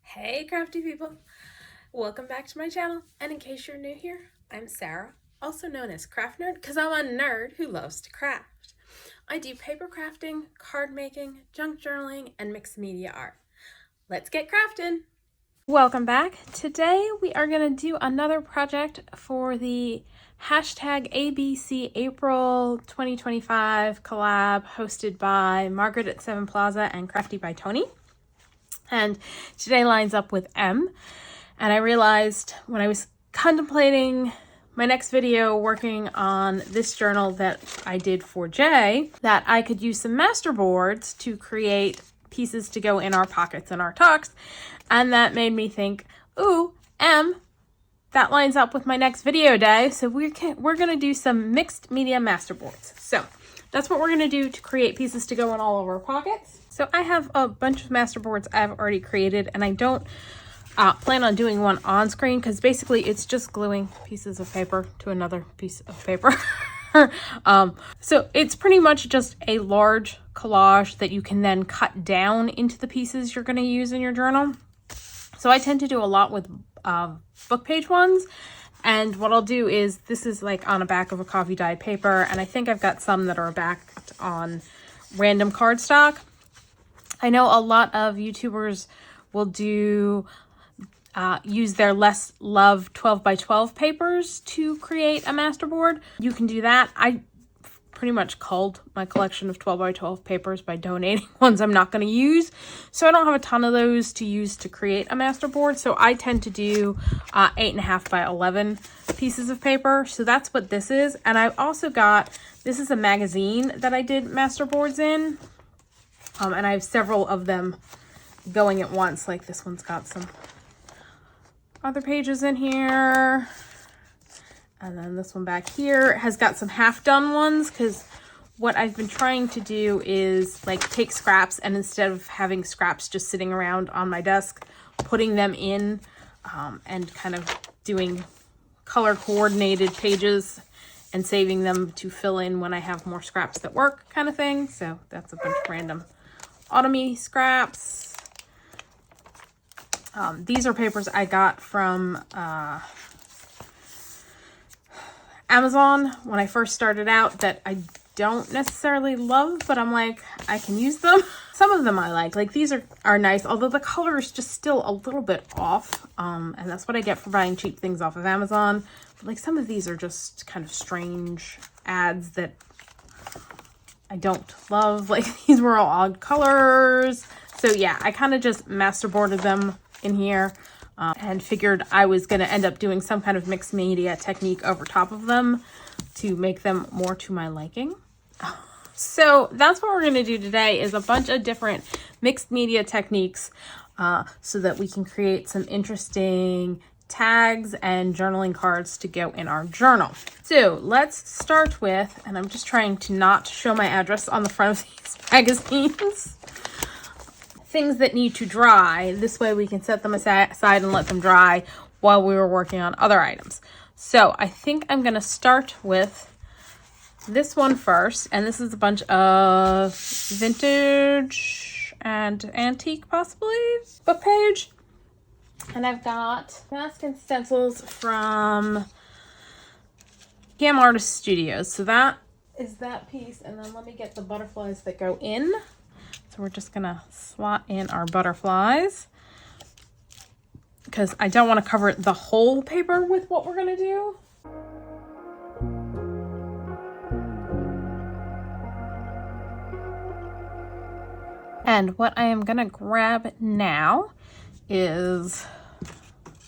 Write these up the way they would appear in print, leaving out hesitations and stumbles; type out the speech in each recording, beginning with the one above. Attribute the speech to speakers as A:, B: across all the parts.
A: Hey crafty people, welcome back to my channel, and in case you're new here, I'm Sarah, also known as Craft Nerd because I'm a nerd who loves to craft. I do paper crafting, card making, junk journaling, and mixed media art. Let's get crafting! Welcome back. Today we are going to do another project for the hashtag ABC April 2025 collab hosted by Margreth at 7 Plaza and Crafty by Toni. And today lines up with M. And I realized when I was contemplating my next video working on this journal that I did for J, that I could use some master boards to create pieces to go in our pockets and our tucks. And that made me think, ooh, M, that lines up with my next video day. So we're going to do some mixed media master boards. So that's what we're going to do to create pieces to go in all of our pockets. So I have a bunch of master boards I've already created, and I don't plan on doing one on screen because basically it's just gluing pieces of paper to another piece of paper. So it's pretty much just a large collage that you can then cut down into the pieces you're going to use in your journal. So I tend to do a lot with book page ones. And what I'll do is, this is like on a back of a coffee dyed paper, and I think I've got some that are backed on random cardstock. I know a lot of YouTubers will do use their less loved 12 by 12 papers to create a master board. You can do that. I pretty much culled my collection of 12 by 12 papers by donating ones I'm not going to use. So I don't have a ton of those to use to create a master board. So I tend to do 8.5 by 11 pieces of paper. So that's what this is. And I've also got, this is a magazine that I did master boards in. And I have several of them going at once. Like this one's got some other pages in here. And then this one back here has got some half done ones, because what I've been trying to do is like take scraps, and instead of having scraps just sitting around on my desk, putting them in and kind of doing color coordinated pages and saving them to fill in when I have more scraps that work kind of thing. So that's a bunch of random autumny scraps. These are papers I got from Amazon when I first started out that I don't necessarily love, but I'm like, I can use them. Some of them I like these are nice, although the color is just still a little bit off. And that's what I get for buying cheap things off of Amazon. But like some of these are just kind of strange ads that I don't love. Like these were all odd colors. So yeah, I kind of just masterboarded them in here. And figured I was going to end up doing some kind of mixed media technique over top of them to make them more to my liking. So that's what we're going to do today, is a bunch of different mixed media techniques so that we can create some interesting tags and journaling cards to go in our journal. So let's start with, and I'm just trying to not show my address on the front of these magazines. Things that need to dry. This way we can set them aside and let them dry while we were working on other items. So I think I'm going to start with this one first. And this is a bunch of vintage and antique, possibly, book page. And I've got Mask and Stencils from Gam Artist Studios. So that is that piece. And then let me get the butterflies that go in. So we're just gonna slot in our butterflies because I don't want to cover the whole paper with what we're gonna do. And what I am gonna grab now is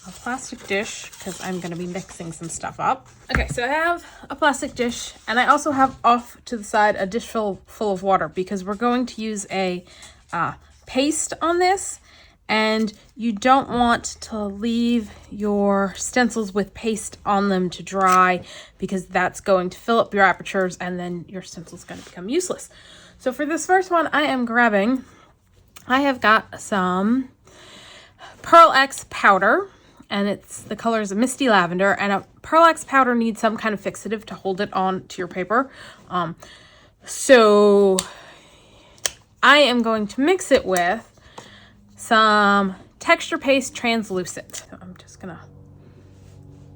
A: a plastic dish because I'm going to be mixing some stuff up. Okay, so I have a plastic dish, and I also have off to the side a dish full of water because we're going to use a paste on this, and you don't want to leave your stencils with paste on them to dry because that's going to fill up your apertures and then your stencil's going to become useless. So for this first one, I have got some Pearl X powder, and it's the color is Misty Lavender, and a Pearl X powder needs some kind of fixative to hold it on to your paper. So I am going to mix it with some texture paste translucent. So I'm just gonna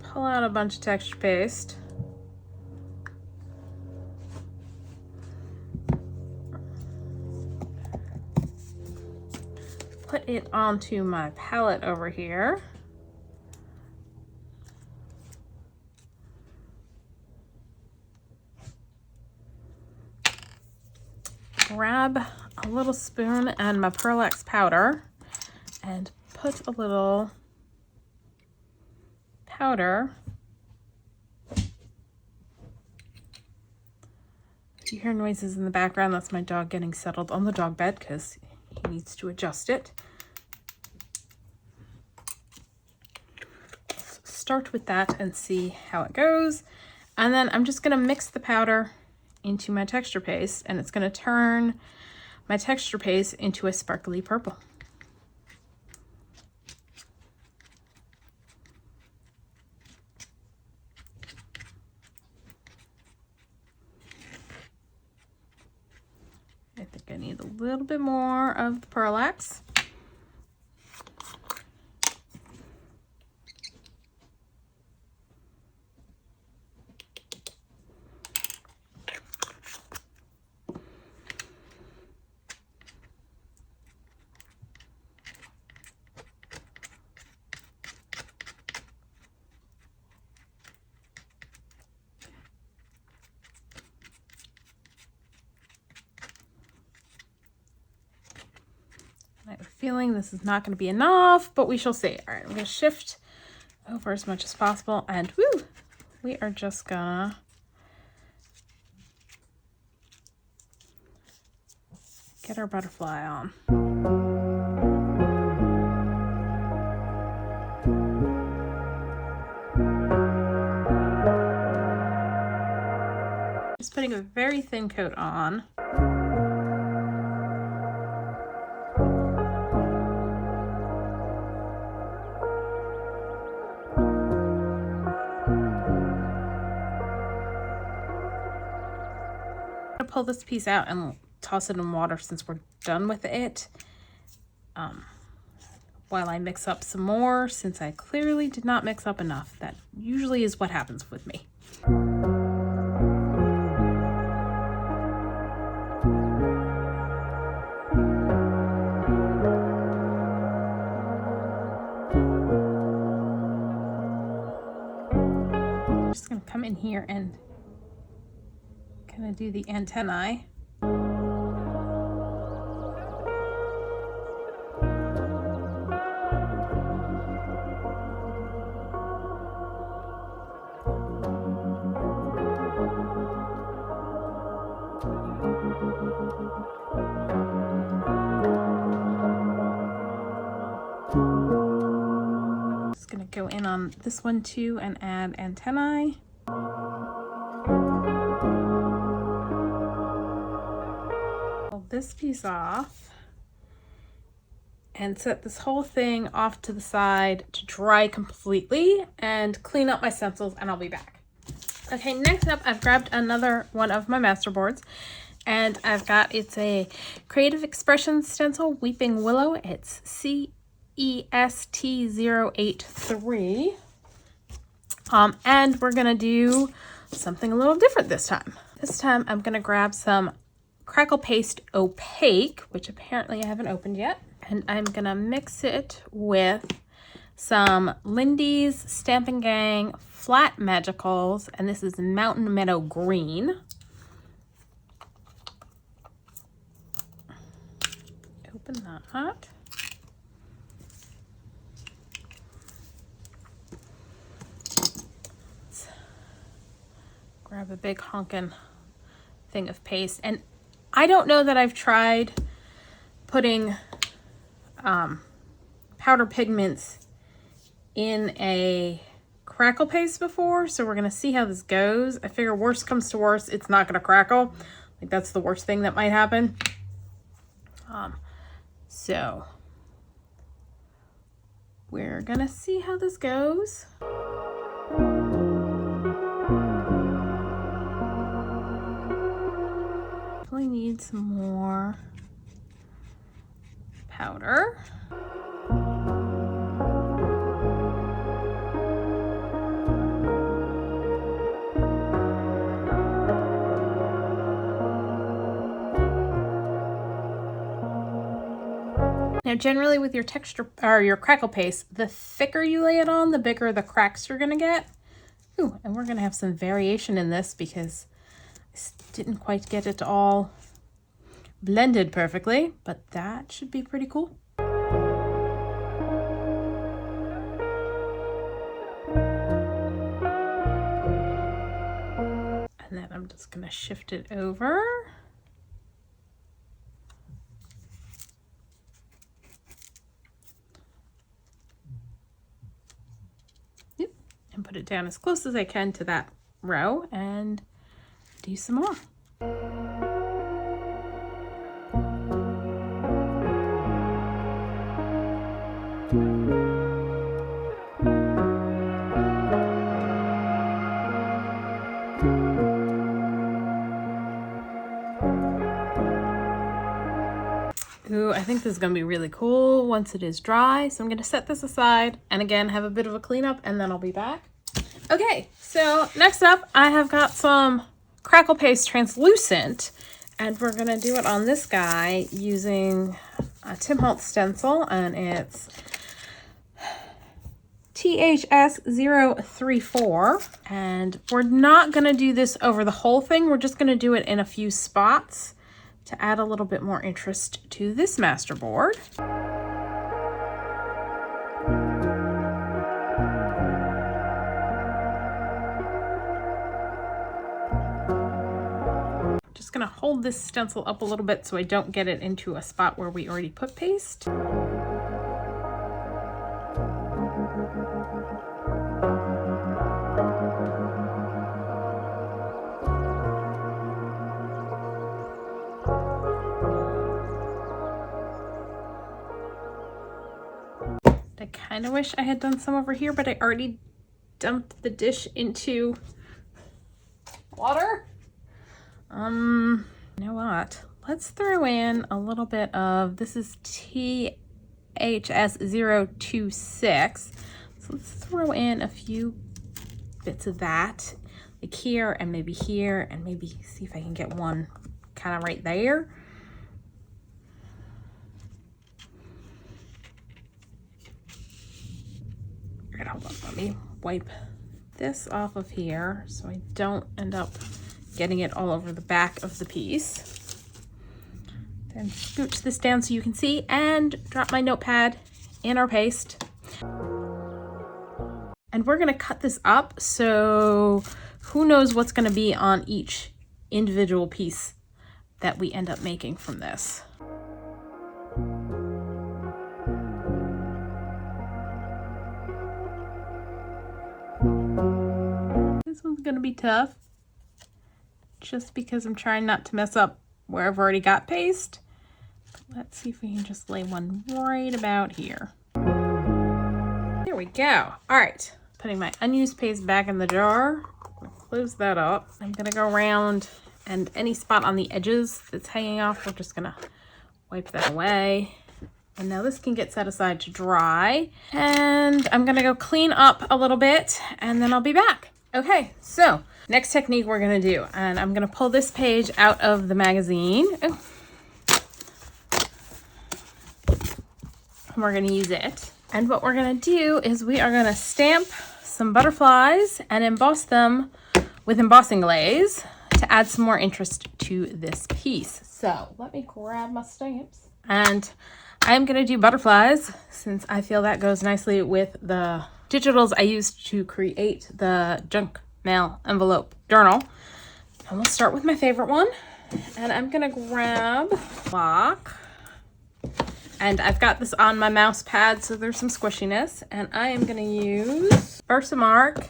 A: pull out a bunch of texture paste. Put it onto my palette over here. Grab a little spoon and my Pearl-Ex powder and put a little powder. If you hear noises in the background, that's my dog getting settled on the dog bed because he needs to adjust it. Start with that and see how it goes. And then I'm just going to mix the powder into my texture paste, and it's going to turn my texture paste into a sparkly purple. I think I need a little bit more of the Pearl-Ex. I have a feeling this is not going to be enough, but we shall see. All right, I'm going to shift over as much as possible, and woo, we are just gonna get our butterfly on. Just putting a very thin coat on. Pull this piece out and toss it in water since we're done with it, while I mix up some more, since I clearly did not mix up enough. That usually is what happens with me. I'm just gonna come in here and kind of do the antennae. Just gonna go in on this one too and add antennae. This piece off and set this whole thing off to the side to dry completely and clean up my stencils, and I'll be back. Okay, next up I've grabbed another one of my master boards, and I've got, it's a Creative Expressions stencil, Weeping Willow. It's CEST083. And we're gonna do something a little different this time. This time I'm gonna grab some Crackle Paste Opaque, which apparently I haven't opened yet, and I'm gonna mix it with some Lindy's Stampin' Gang Flat Magicals, and this is Mountain Meadow Green. Open that. Let's grab a big honkin' thing of paste, and I don't know that I've tried putting powder pigments in a crackle paste before, so we're gonna see how this goes. I figure worst comes to worst, it's not gonna crackle. Like, that's the worst thing that might happen. So we're gonna see how this goes. Need some more powder. Now generally with your texture or your crackle paste, the thicker you lay it on, the bigger the cracks you're gonna get. Ooh, and we're gonna have some variation in this because I didn't quite get it all blended perfectly, but that should be pretty cool. And then I'm just gonna shift it over. Yep. And put it down as close as I can to that row and do some more. Ooh, I think this is gonna be really cool once it is dry. So I'm gonna set this aside and again, have a bit of a cleanup and then I'll be back. Okay, so next up, I have got some crackle paste translucent and we're gonna do it on this guy using a Tim Holtz stencil and it's THS034. And we're not gonna do this over the whole thing. We're just gonna do it in a few spots to add a little bit more interest to this masterboard. Just gonna hold this stencil up a little bit so I don't get it into a spot where we already put paste. I kind of wish I had done some over here, but I already dumped the dish into water. You know what? Let's throw in a little bit of, this is THS026. So let's throw in a few bits of that, like here and maybe see if I can get one kind of right there. All right, hold on, let me wipe this off of here so I don't end up getting it all over the back of the piece. Then scooch this down so you can see and drop my notepad in our paste. And we're gonna cut this up, so who knows what's gonna be on each individual piece that we end up making from this. This one's gonna be tough, just because I'm trying not to mess up where I've already got paste. But let's see if we can just lay one right about here. There we go. All right, putting my unused paste back in the jar. Close that up. I'm gonna go around and any spot on the edges that's hanging off, we're just gonna wipe that away. And now this can get set aside to dry. And I'm gonna go clean up a little bit and then I'll be back. Okay, so next technique we're gonna do, and I'm gonna pull this page out of the magazine. Oh. And we're gonna use it. And what we're gonna do is we are gonna stamp some butterflies and emboss them with embossing glaze to add some more interest to this piece. So let me grab my stamps. And I'm gonna do butterflies since I feel that goes nicely with the digitals I used to create the junk mail envelope journal. And we'll start with my favorite one. And I'm gonna grab block. And I've got this on my mouse pad, so there's some squishiness. And I am gonna use Versamark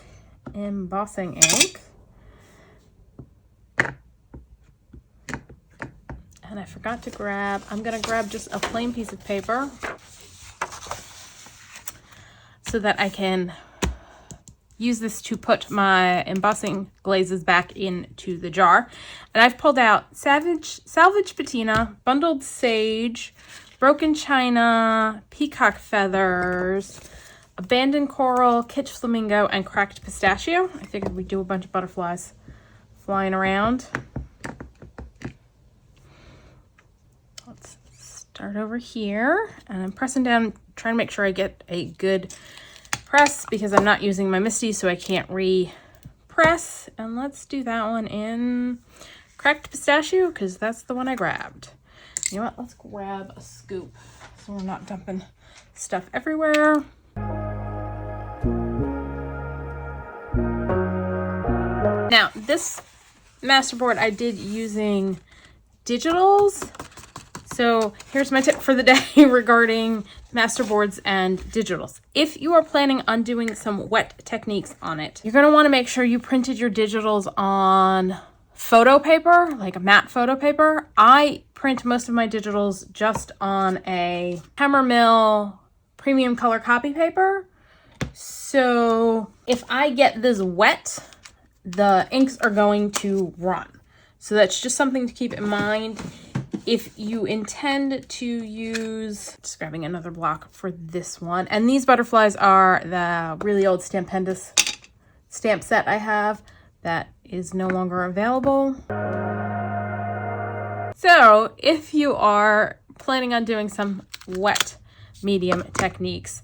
A: embossing ink. And I forgot to grab, I'm gonna grab just a plain piece of paper so that I can use this to put my embossing glazes back into the jar. And I've pulled out Salvaged Patina, Bundled Sage, Broken China, Peacock Feathers, Abandoned Coral, Kitsch Flamingo, and Cracked Pistachio. I figured we'd do a bunch of butterflies flying around. Let's Start over here, and I'm pressing down, trying to make sure I get a good press because I'm not using my Misty, so I can't re-press. And let's do that one in Cracked Pistachio because that's the one I grabbed. You know what? Let's grab a scoop so we're not dumping stuff everywhere. Now, this masterboard I did using digitals. So here's my tip for the day regarding masterboards and digitals. If you are planning on doing some wet techniques on it, you're going to want to make sure you printed your digitals on photo paper, like a matte photo paper. I print most of my digitals just on a Hammer Mill premium color copy paper. So if I get this wet, the inks are going to run. So that's just something to keep in mind. If you intend to use, just grabbing another block for this one. And these butterflies are the really old Stampendous stamp set I have that is no longer available. So if you are planning on doing some wet medium techniques,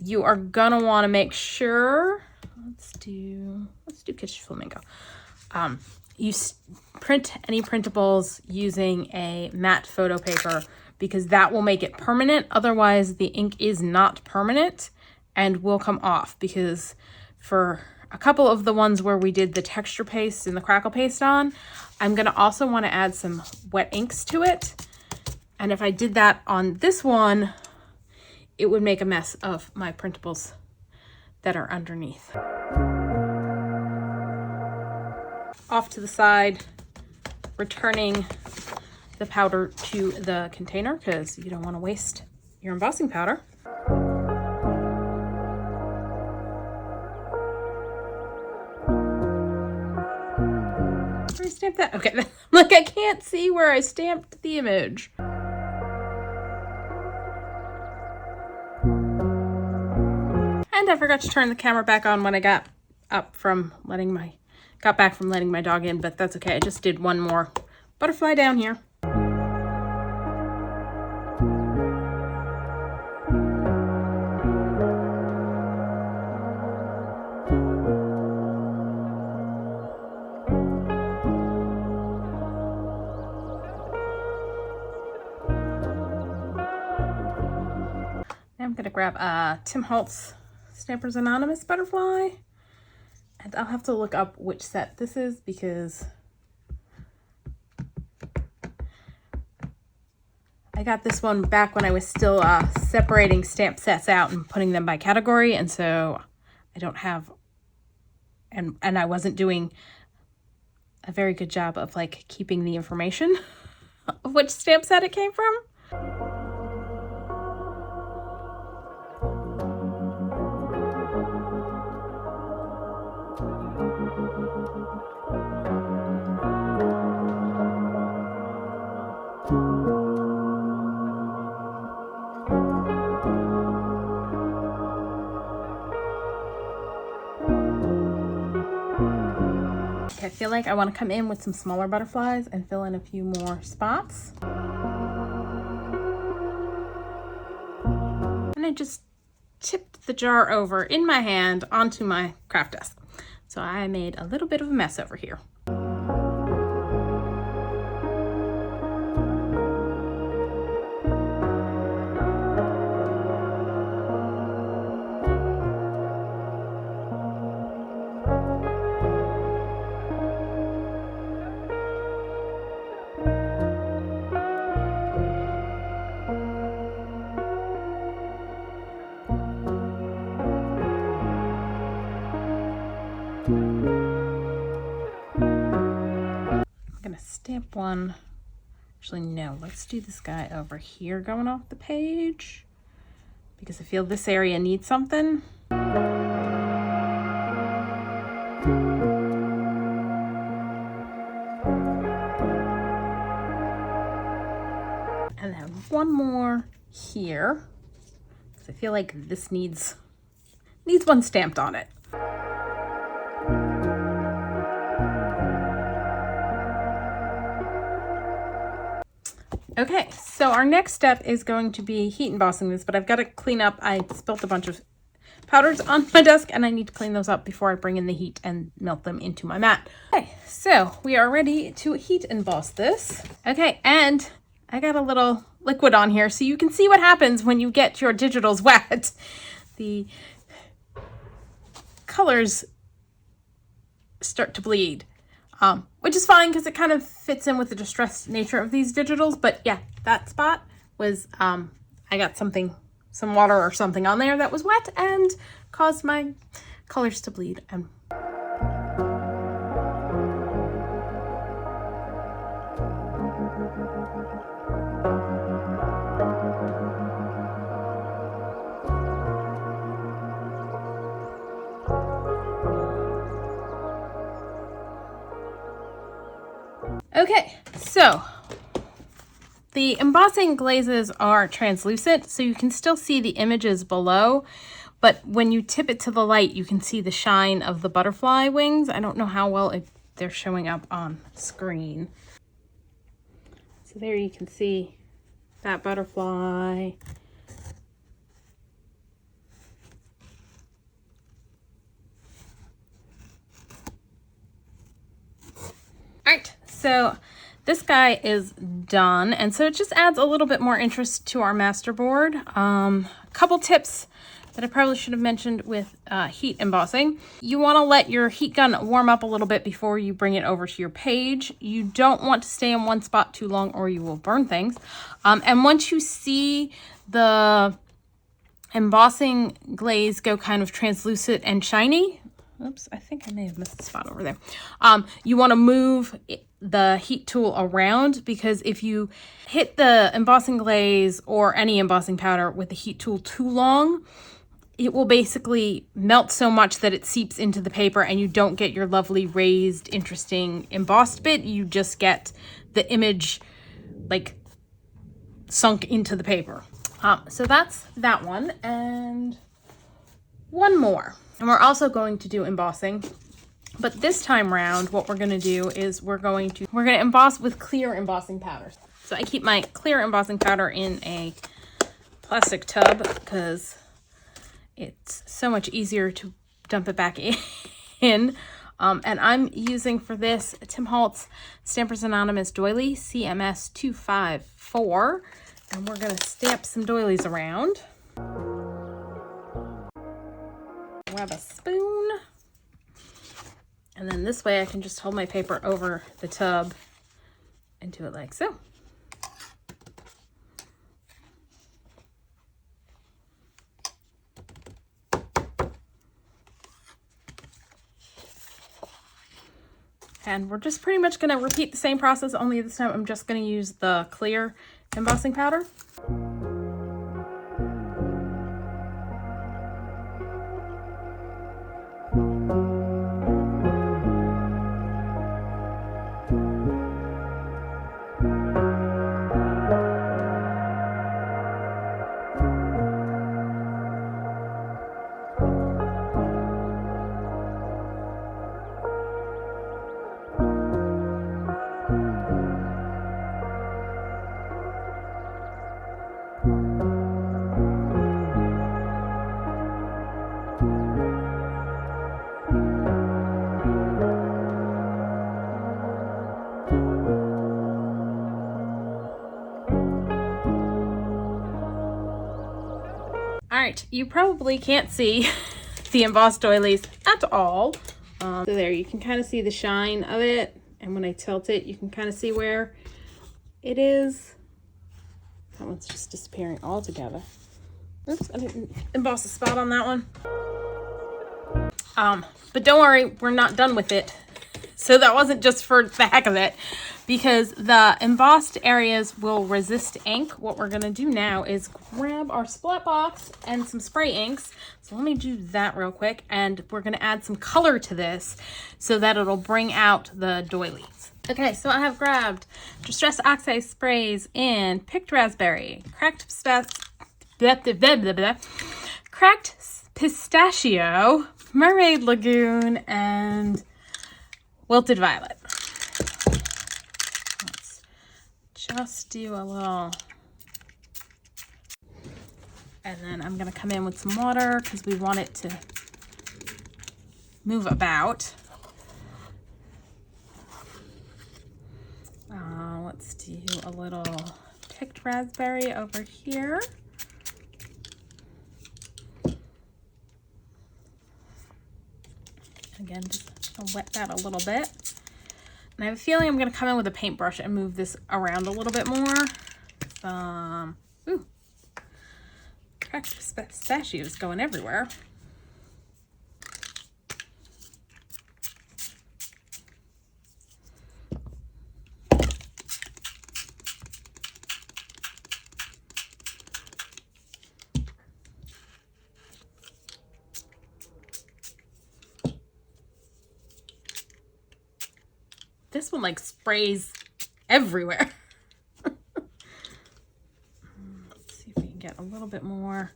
A: you are gonna want to make sure, let's do Kitsch Flamingo. You print any printables using a matte photo paper because that will make it permanent. Otherwise, the ink is not permanent and will come off, because for a couple of the ones where we did the texture paste and the crackle paste on, I'm going to also want to add some wet inks to it. And if I did that on this one, it would make a mess of my printables that are underneath. Off to the side, returning the powder to the container because you don't want to waste your embossing powder. Where I stamped that? Okay, like I can't see where I stamped the image. And I forgot to turn the camera back on when I got back from letting my dog in, but that's okay. I just did one more butterfly down here. Now I'm gonna grab a Tim Holtz Stampers Anonymous butterfly. And I'll have to look up which set this is because I got this one back when I was still separating stamp sets out and putting them by category. And so I don't have, and I wasn't doing a very good job of like keeping the information of which stamp set it came from. I feel like I want to come in with some smaller butterflies and fill in a few more spots. And I just tipped the jar over in my hand onto my craft desk. So I made a little bit of a mess over here. Stamp one. Actually, no, let's do this guy over here going off the page because I feel this area needs something. And then one more here because I feel like this needs one stamped on it. Okay, so our next step is going to be heat embossing this, but I've got to clean up. I spilt a bunch of powders on my desk and I need to clean those up before I bring in the heat and melt them into my mat. Okay, so we are ready to heat emboss this. Okay, and I got a little liquid on here so you can see what happens when you get your digitals wet. The colors start to bleed, which is fine because it kind of fits in with the distressed nature of these digitals. But yeah, that spot was, I got some water or something on there that was wet and caused my colors to bleed. And okay, so the embossing glazes are translucent, so you can still see the images below, but when you tip it to the light, you can see the shine of the butterfly wings. I don't know how well they're showing up on screen. So there you can see that butterfly. All right, so this guy is done, and so it just adds a little bit more interest to our masterboard. A couple tips that I probably should have mentioned with heat embossing. You want to let your heat gun warm up a little bit before you bring it over to your page. You don't want to stay in one spot too long or you will burn things. And once you see the embossing glaze go kind of translucent and shiny, oops, I think I may have missed the spot over there. You want to move the heat tool around, because if you hit the embossing glaze or any embossing powder with the heat tool too long, it will basically melt so much that it seeps into the paper and you don't get your lovely raised, interesting embossed bit. You just get the image like sunk into the paper. So that's that one, and one more. And we're also going to do embossing, but this time around, what we're going to do is we're going to emboss with clear embossing powders. So I keep my clear embossing powder in a plastic tub because it's so much easier to dump it back in. And I'm using for this Tim Holtz Stampers Anonymous Doily CMS 254, and we're going to stamp some doilies around. Grab a spoon, and then this way I can just hold my paper over the tub and do it like so. And we're just pretty much going to repeat the same process, only this time I'm just going to use the clear embossing powder. Alright, you probably can't see the embossed doilies at all. So there, you can kind of see the shine of it, and when I tilt it, you can kind of see where it is. That one's just disappearing altogether. Oops, I didn't emboss a spot on that one. But don't worry, we're not done with it. So that wasn't just for the heck of it, because the embossed areas will resist ink. What we're gonna do now is grab our splat box and some spray inks. So let me do that real quick, and we're gonna add some color to this so that it'll bring out the doilies. Okay, so I have grabbed Distress Oxide sprays in Picked Raspberry, Cracked Pistachio, Mermaid Lagoon, and Wilted Violet. Let's just do a little, and then I'm going to come in with some water because we want it to move about. Let's do a little picked raspberry over here. Again, just gonna wet that a little bit. And I have a feeling I'm gonna come in with a paintbrush and move this around a little bit more. Ooh, cracked pistachios going everywhere. This one like sprays everywhere. Let's see if we can get a little bit more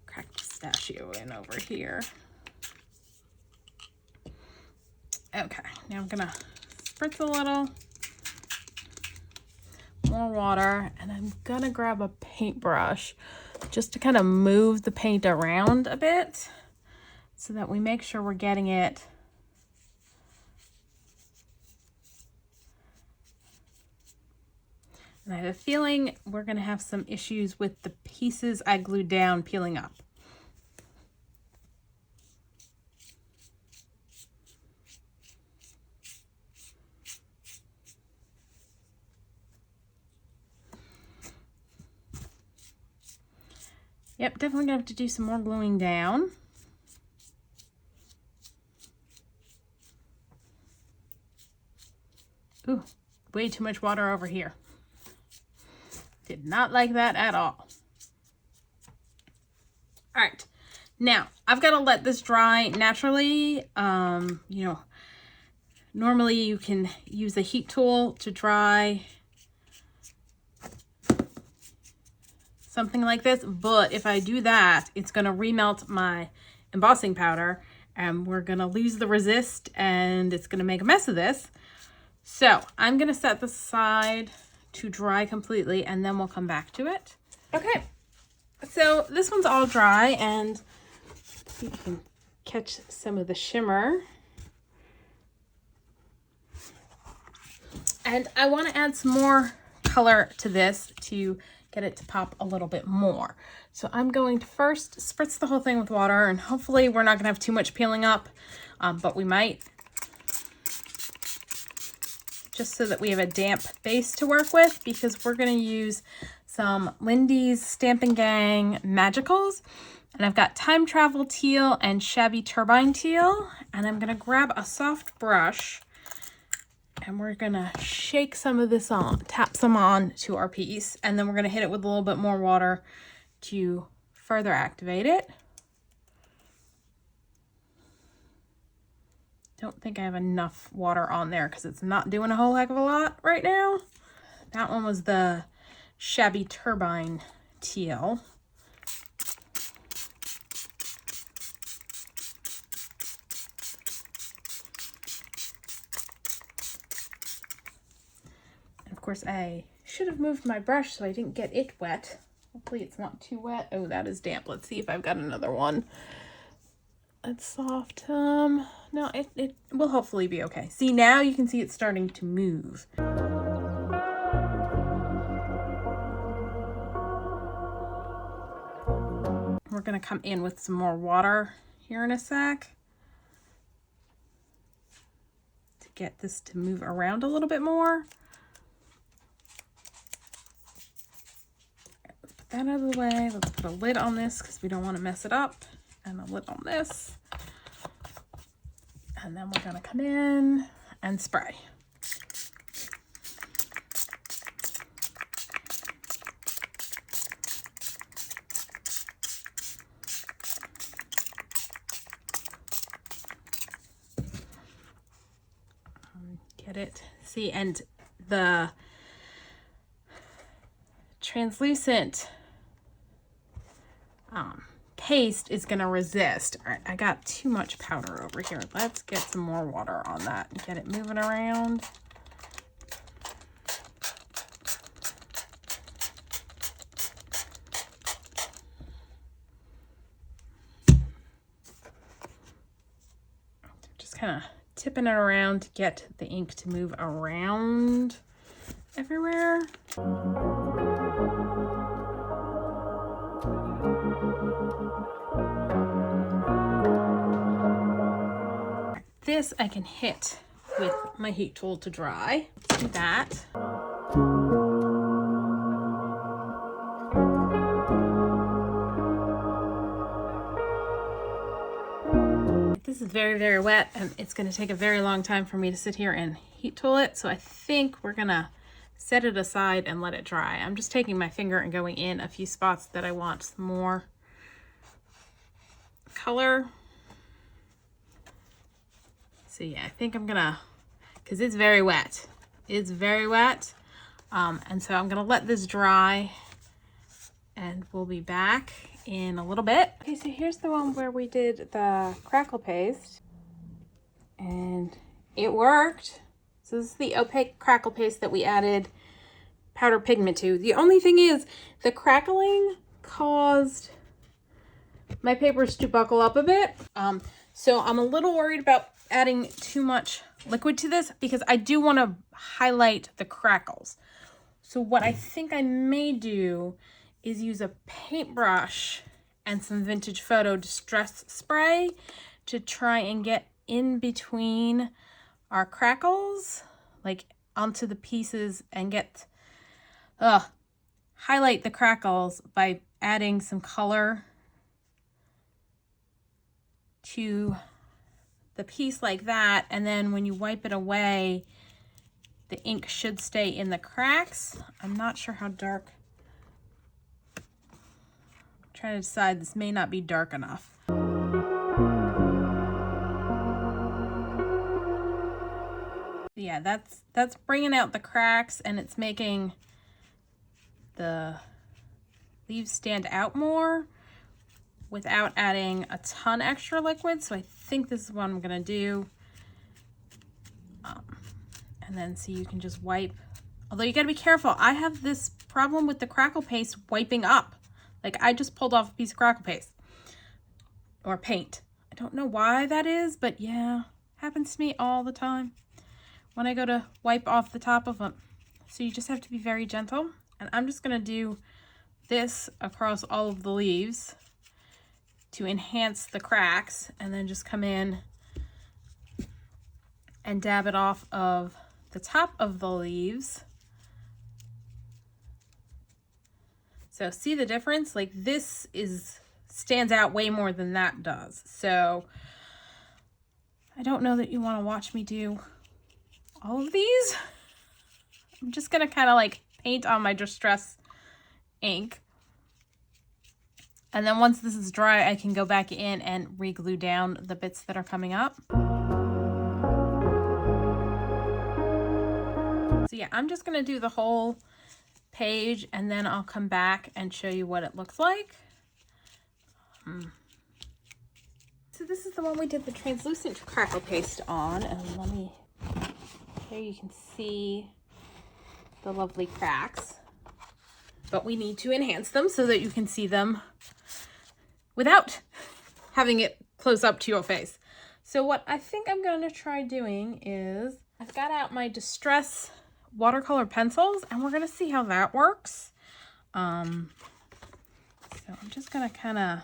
A: cracked pistachio in over here. Okay, now I'm gonna spritz a little more water, and I'm gonna grab a paintbrush just to kind of move the paint around a bit so that we make sure we're getting it and I have a feeling we're going to have some issues with the pieces I glued down peeling up. Yep, definitely gonna have to do some more gluing down. Ooh, way too much water over here. Did not like that at all. All right, now I've got to let this dry naturally. You know, normally you can use a heat tool to dry something like this, but if I do that, it's going to remelt my embossing powder and we're going to lose the resist and it's going to make a mess of this. So I'm going to set this aside to dry completely and then we'll come back to it. Okay, so this one's all dry and see if you can catch some of the shimmer. And I want to add some more color to this to get it to pop a little bit more. So I'm going to first spritz the whole thing with water, and hopefully we're not going to have too much peeling up, but we might, just so that we have a damp base to work with, because we're going to use some Lindy's Stampin' Gang Magicals, and I've got Time Travel Teal and Shabby Turbine Teal, and I'm going to grab a soft brush and we're gonna shake some of this on, tap some on to our piece, and then we're gonna hit it with a little bit more water to further activate it. Don't think I have enough water on there because it's not doing a whole heck of a lot right now. That one was the Shabby Turbine Teal. Of course, I should have moved my brush so I didn't get it wet. Hopefully it's not too wet. Oh, that is damp. Let's see if I've got another one. It's soft. No, it will hopefully be okay. See, now you can see it's starting to move. We're gonna come in with some more water here in a sec to get this to move around a little bit more. That out of the way. Let's put a lid on this because we don't want to mess it up, and a lid on this, and then we're going to come in and spray. Get it, see, and the translucent paste is going to resist. All right, I got too much powder over here. Let's get some more water on that and get it moving around. kind of tipping it around to get the ink to move around everywhere. This I can hit with my heat tool to dry. Let's do that. This is very, very wet, and it's going to take a very long time for me to sit here and heat tool it. So I think we're going to set it aside and let it dry. I'm just taking my finger and going in a few spots that I want more color. So yeah, I think I'm gonna, because it's very wet. It's very wet. And so I'm gonna let this dry and we'll be back in a little bit. Okay, so here's the one where we did the crackle paste and it worked. So this is the opaque crackle paste that we added powder pigment to. The only thing is the crackling caused my papers to buckle up a bit. So I'm a little worried about adding too much liquid to this because I do want to highlight the crackles. So what I think I may do is use a paintbrush and some vintage photo distress spray to try and get in between our crackles, like onto the pieces, and get highlight the crackles by adding some color to the piece like that. And then when you wipe it away, the ink should stay in the cracks. I'm not sure how dark. I'm trying to decide, this may not be dark enough. Yeah, that's bringing out the cracks, and it's making the leaves stand out more without adding a ton extra liquid. So I think this is what I'm gonna do. And then so you can just wipe, although you gotta be careful. I have this problem with the crackle paste wiping up. Like I just pulled off a piece of crackle paste or paint. I don't know why that is, but yeah, happens to me all the time when I go to wipe off the top of them. So you just have to be very gentle. And I'm just gonna do this across all of the leaves to enhance the cracks, and then just come in and dab it off of the top of the leaves. So see the difference? Like this stands out way more than that does. So I don't know that you want to watch me do all of these. I'm just gonna kind of like paint on my distress ink. And then once this is dry, I can go back in and re-glue down the bits that are coming up. So yeah, I'm just gonna do the whole page and then I'll come back and show you what it looks like. So this is the one we did the translucent crackle paste on, and let me, here you can see the lovely cracks, but we need to enhance them so that you can see them without having it close up to your face. So what I think I'm going to try doing is I've got out my distress watercolor pencils and we're going to see how that works. So I'm just going to kind of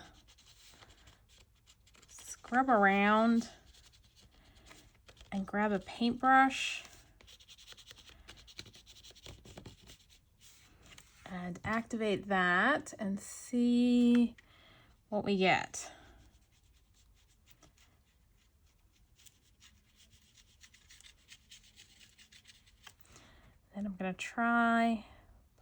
A: scrub around and grab a paintbrush and activate that and see what we get. Then I'm going to try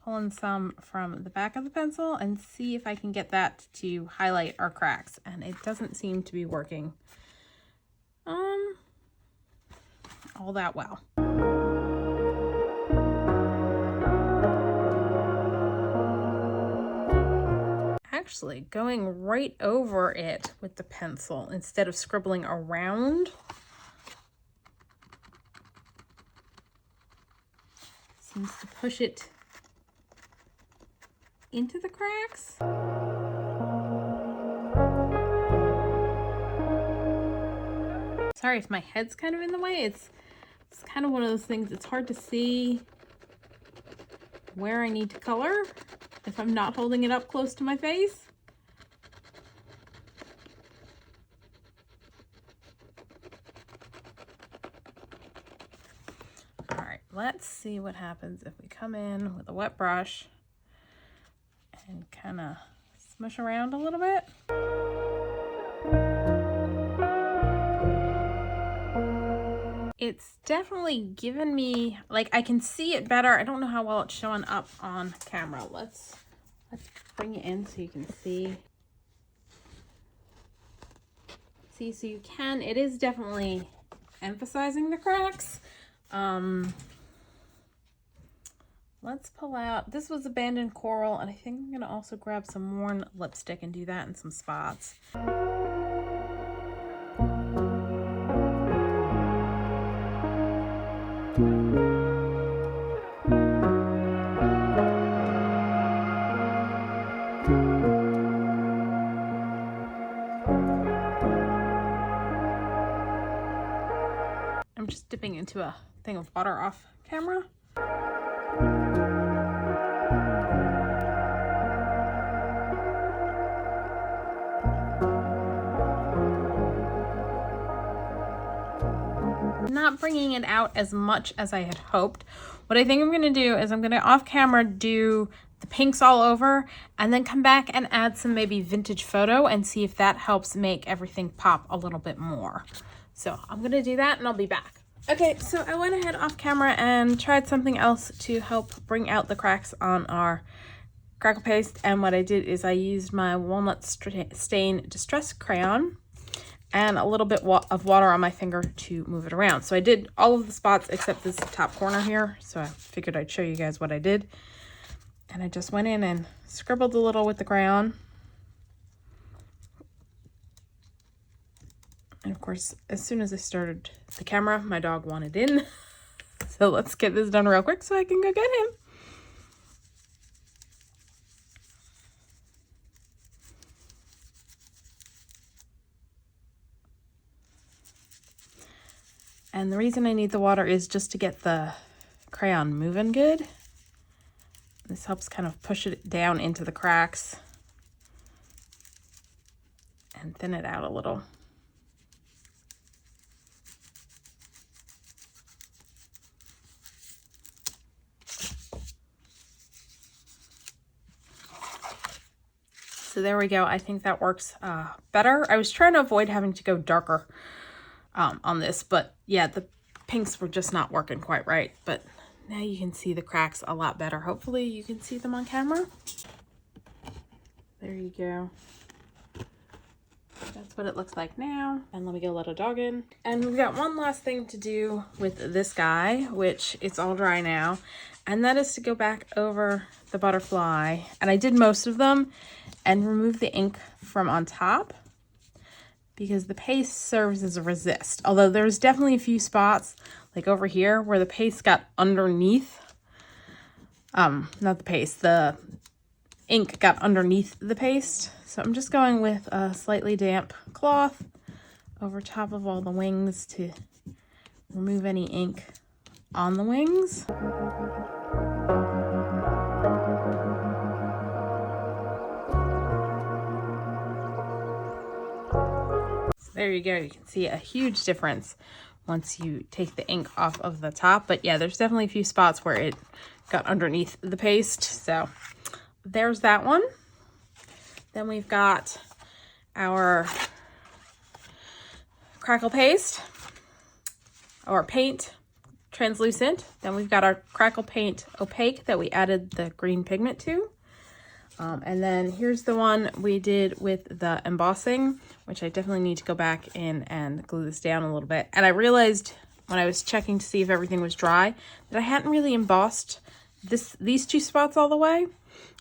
A: pulling some from the back of the pencil and see if I can get that to highlight our cracks, and it doesn't seem to be working all that well. Actually going right over it with the pencil instead of scribbling around seems to push it into the cracks. So Sorry if my head's kind of in the way. It's kind of one of those things, it's hard to see where I need to color if I'm not holding it up close to my face. All right, let's see what happens if we come in with a wet brush and kind of smush around a little bit. It's definitely given me, like, I can see it better. I don't know how well it's showing up on camera. Let's bring it in so you can see. See, so you can, it is definitely emphasizing the cracks. Let's pull out, this was Abandoned Coral, and I think I'm gonna also grab some worn lipstick and do that in some spots. I'm just dipping into a thing of water off camera. Not bringing it out as much as I had hoped. What I think I'm going to do is I'm going to off camera do the pinks all over and then come back and add some maybe vintage photo and see if that helps make everything pop a little bit more. So I'm going to do that and I'll be back. Okay, so I went ahead off camera and tried something else to help bring out the cracks on our Crackle paste, and what I did is I used my Walnut Stain Distress Crayon and a little bit of water on my finger to move it around. So I did all of the spots except this top corner here, so I figured I'd show you guys what I did. And I just went in and scribbled a little with the crayon. And of course, as soon as I started the camera, my dog wanted in. So let's get this done real quick so I can go get him. And the reason I need the water is just to get the crayon moving good. This helps kind of push it down into the cracks and thin it out a little. So there we go. I think that works better. I was trying to avoid having to go darker on this, but yeah, the pinks were just not working quite right. But now you can see the cracks a lot better. Hopefully you can see them on camera. There you go. That's what it looks like now. And let me go let a dog in. And we've got one last thing to do with this guy, which it's all dry now. And that is to go back over the butterfly. And I did most of them and remove the ink from on top because the paste serves as a resist. Although there's definitely a few spots like over here where the paste got underneath. Not the paste, the ink got underneath the paste. So I'm just going with a slightly damp cloth over top of all the wings to remove any ink on the wings. So there you go. You can see a huge difference once you take the ink off of the top. But yeah, there's definitely a few spots where it got underneath the paste. So there's that one. Then we've got our Crackle paste or paint translucent. Then we've got our Crackle paint opaque that we added the green pigment to. And then here's the one we did with the embossing, which I definitely need to go back in and glue this down a little bit. And I realized when I was checking to see if everything was dry that I hadn't really embossed these two spots all the way.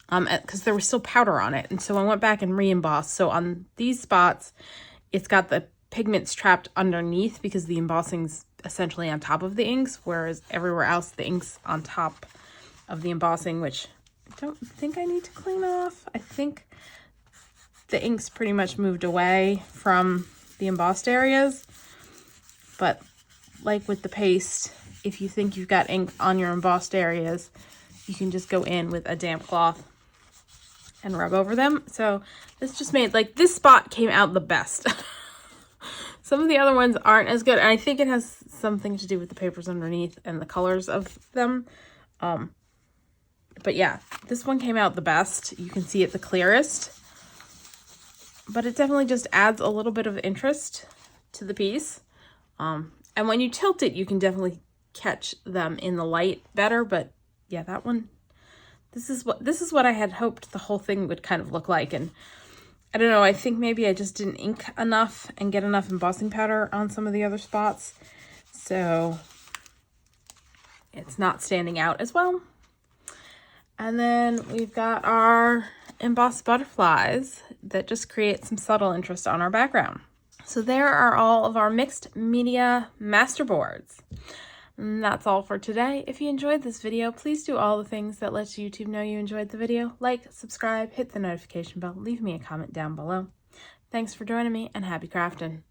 A: Because there was still powder on it, and so I went back and re-embossed. So on these spots it's got the pigments trapped underneath because the embossing's essentially on top of the inks, whereas everywhere else the ink's on top of the embossing, which I don't think I need to clean off. I think the ink's pretty much moved away from the embossed areas. but like with the paste, if you think you've got ink on your embossed areas, you can just go in with a damp cloth and rub over them. So this just made, like, this spot came out the best. Some of the other ones aren't as good, and I think it has something to do with the papers underneath and the colors of them. But yeah, this one came out the best. You can see it the clearest, but it definitely just adds a little bit of interest to the piece. And when you tilt it, you can definitely catch them in the light better. But yeah, that one, this is what I had hoped the whole thing would kind of look like. And I don't know, I think maybe I just didn't ink enough and get enough embossing powder on some of the other spots, so it's not standing out as well. And then we've got our embossed butterflies that just create some subtle interest on our background. So there are all of our mixed media masterboards. And that's all for today. If you enjoyed this video, please do all the things that lets YouTube know you enjoyed the video. Like, subscribe, hit the notification bell, leave me a comment down below. Thanks for joining me, and happy crafting.